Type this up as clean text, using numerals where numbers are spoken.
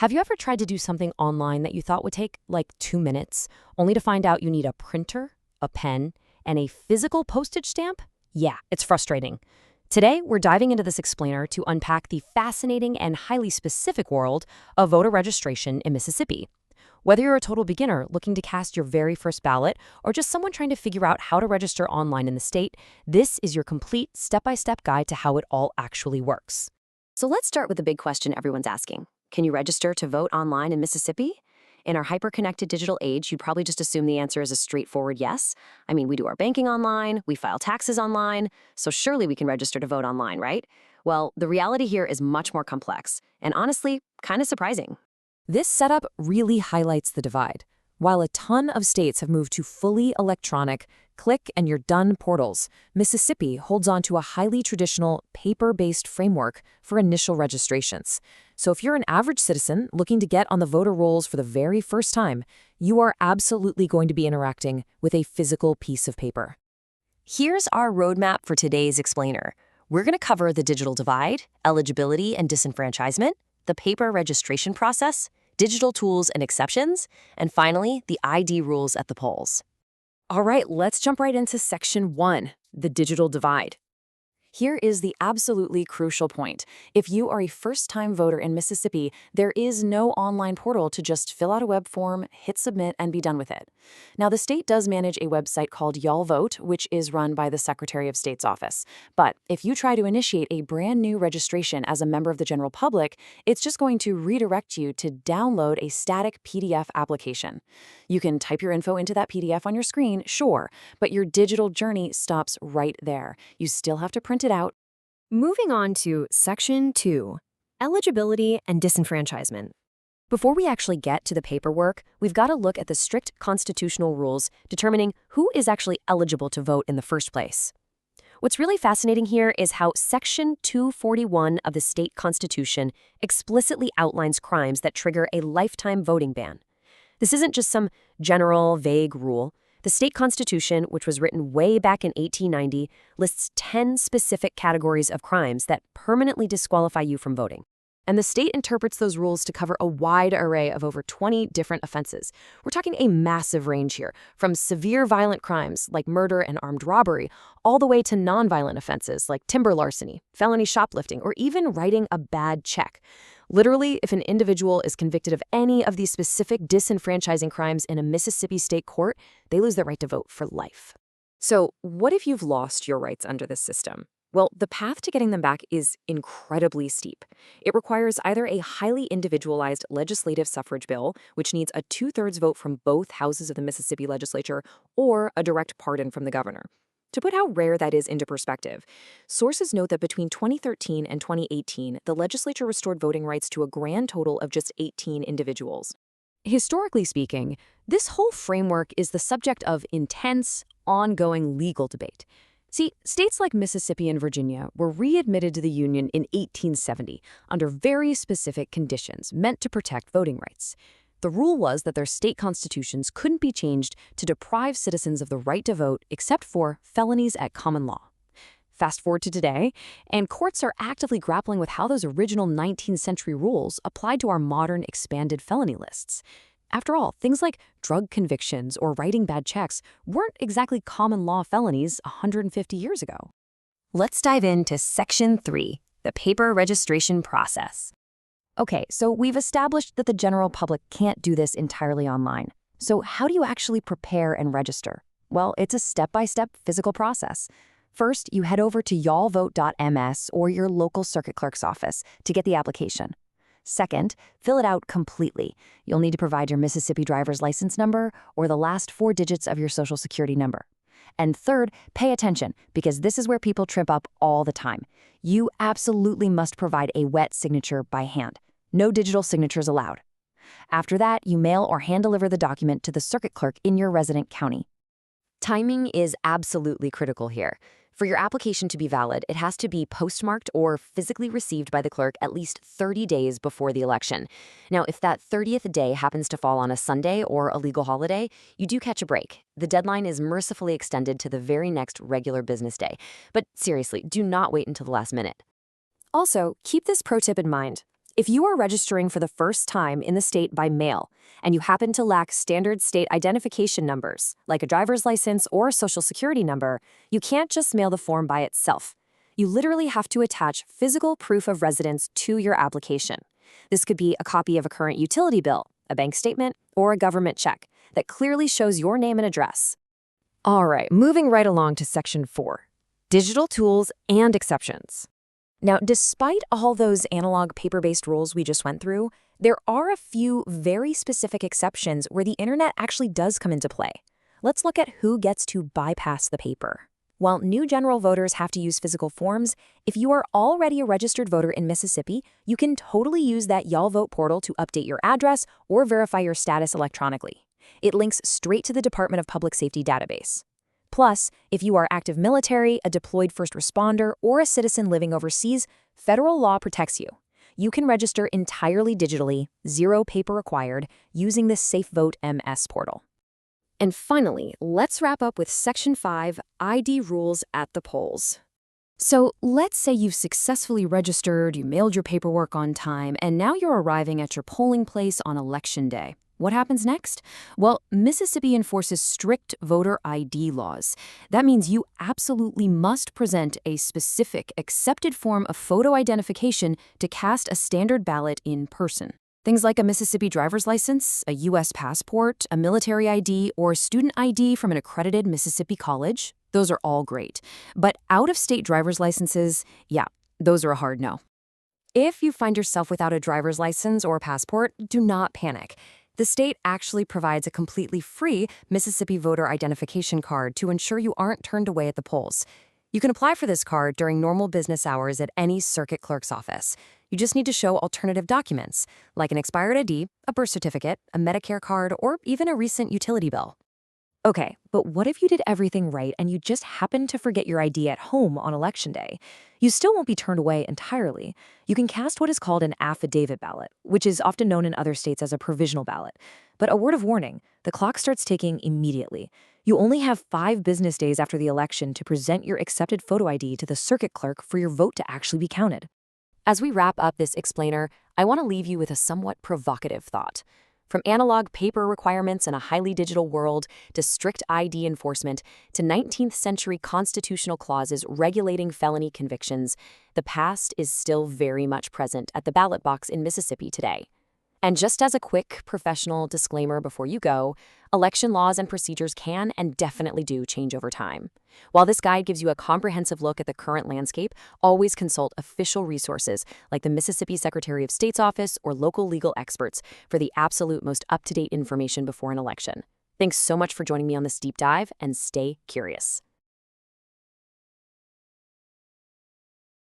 Have you ever tried to do something online that you thought would take like 2 minutes, only to find out you need a printer, a pen, and a physical postage stamp? Yeah, it's frustrating. Today, we're diving into this explainer to unpack the fascinating and highly specific world of voter registration in Mississippi. Whether you're a total beginner looking to cast your very first ballot or just someone trying to figure out how to register online in the state, this is your complete step-by-step guide to how it all actually works. So let's start with the big question everyone's asking. Can you register to vote online in Mississippi? In our hyper-connected digital age, you'd probably just assume the answer is a straightforward yes. I mean, we do our banking online, we file taxes online, so surely we can register to vote online, right? Well, the reality here is much more complex, and honestly, kind of surprising. This setup really highlights the divide. While a ton of states have moved to fully electronic, click and you're done portals, Mississippi holds on to a highly traditional, paper-based framework for initial registrations. So if you're an average citizen looking to get on the voter rolls for the very first time, you are absolutely going to be interacting with a physical piece of paper. Here's our roadmap for today's explainer. We're going to cover the digital divide, eligibility and disenfranchisement, the paper registration process, digital tools and exceptions, and finally, the ID rules at the polls. All right, let's jump right into Section 1, the digital divide. Here is the absolutely crucial point. If you are a first-time voter in Mississippi, there is no online portal to just fill out a web form, hit submit, and be done with it. Now, the state does manage a website called Y'all Vote, which is run by the Secretary of State's office. But if you try to initiate a brand new registration as a member of the general public, it's just going to redirect you to download a static PDF application. You can type your info into that PDF on your screen, sure, but your digital journey stops right there. You still have to print it out. Moving on to Section 2, Eligibility and Disenfranchisement. Before we actually get to the paperwork, we've got to look at the strict constitutional rules determining who is actually eligible to vote in the first place. What's really fascinating here is how Section 241 of the state constitution explicitly outlines crimes that trigger a lifetime voting ban. This isn't just some general, vague rule. The state constitution, which was written way back in 1890, lists 10 specific categories of crimes that permanently disqualify you from voting. And the state interprets those rules to cover a wide array of over 20 different offenses. We're talking a massive range here, from severe violent crimes like murder and armed robbery, all the way to nonviolent offenses like timber larceny, felony shoplifting, or even writing a bad check. Literally, if an individual is convicted of any of these specific disenfranchising crimes in a Mississippi state court, they lose their right to vote for life. So, what if you've lost your rights under this system? Well, the path to getting them back is incredibly steep. It requires either a highly individualized legislative suffrage bill, which needs a 2/3 vote from both houses of the Mississippi legislature, or a direct pardon from the governor. To put how rare that is into perspective, sources note that between 2013 and 2018, the legislature restored voting rights to a grand total of just 18 individuals. Historically speaking, this whole framework is the subject of intense, ongoing legal debate. See, states like Mississippi and Virginia were readmitted to the Union in 1870 under very specific conditions meant to protect voting rights. The rule was that their state constitutions couldn't be changed to deprive citizens of the right to vote except for felonies at common law. Fast forward to today, and courts are actively grappling with how those original 19th century rules applied to our modern expanded felony lists. After all, things like drug convictions or writing bad checks weren't exactly common law felonies 150 years ago. Let's dive into Section 3, the paper registration process. Okay, so we've established that the general public can't do this entirely online. So how do you actually prepare and register? Well, it's a step-by-step physical process. First, you head over to y'allvote.ms or your local circuit clerk's office to get the application. Second, fill it out completely. You'll need to provide your Mississippi driver's license number or the last 4 digits of your Social Security number. And third, pay attention, because this is where people trip up all the time. You absolutely must provide a wet signature by hand. No digital signatures allowed. After that, you mail or hand-deliver the document to the circuit clerk in your resident county. Timing is absolutely critical here. For your application to be valid, it has to be postmarked or physically received by the clerk at least 30 days before the election. Now, if that 30th day happens to fall on a Sunday or a legal holiday, you do catch a break. The deadline is mercifully extended to the very next regular business day. But seriously, do not wait until the last minute. Also, keep this pro tip in mind. If you are registering for the first time in the state by mail and you happen to lack standard state identification numbers, like a driver's license or a social security number, you can't just mail the form by itself. You literally have to attach physical proof of residence to your application. This could be a copy of a current utility bill, a bank statement, or a government check that clearly shows your name and address. All right, moving right along to Section 4, Digital Tools and Exceptions. Now, despite all those analog paper-based rules we just went through, there are a few very specific exceptions where the internet actually does come into play. Let's look at who gets to bypass the paper. While new general voters have to use physical forms, if you are already a registered voter in Mississippi, you can totally use that Y'all Vote portal to update your address or verify your status electronically. It links straight to the Department of Public Safety database. Plus, if you are active military, a deployed first responder, or a citizen living overseas, federal law protects you. You can register entirely digitally, zero paper required, using the SafeVote MS portal. And finally, let's wrap up with Section 5, ID rules at the polls. So let's say you've successfully registered, you mailed your paperwork on time, and now you're arriving at your polling place on Election Day. What happens next? Well, Mississippi enforces strict voter ID laws. That means you absolutely must present a specific, accepted form of photo identification to cast a standard ballot in person. Things like a Mississippi driver's license, a U.S. passport, a military ID, or student ID from an accredited Mississippi college, those are all great. But out-of-state driver's licenses, yeah, those are a hard no. If you find yourself without a driver's license or passport, do not panic. The state actually provides a completely free Mississippi voter identification card to ensure you aren't turned away at the polls. You can apply for this card during normal business hours at any circuit clerk's office. You just need to show alternative documents, like an expired ID, a birth certificate, a Medicare card, or even a recent utility bill. Okay, but what if you did everything right and you just happened to forget your ID at home on Election Day? You still won't be turned away entirely. You can cast what is called an affidavit ballot, which is often known in other states as a provisional ballot. But a word of warning, the clock starts ticking immediately. You only have 5 business days after the election to present your accepted photo ID to the circuit clerk for your vote to actually be counted. As we wrap up this explainer, I want to leave you with a somewhat provocative thought. From analog paper requirements in a highly digital world to strict ID enforcement to 19th century constitutional clauses regulating felony convictions, the past is still very much present at the ballot box in Mississippi today. And just as a quick professional disclaimer before you go, election laws and procedures can and definitely do change over time. While this guide gives you a comprehensive look at the current landscape, always consult official resources like the Mississippi Secretary of State's office or local legal experts for the absolute most up-to-date information before an election. Thanks so much for joining me on this deep dive, and stay curious.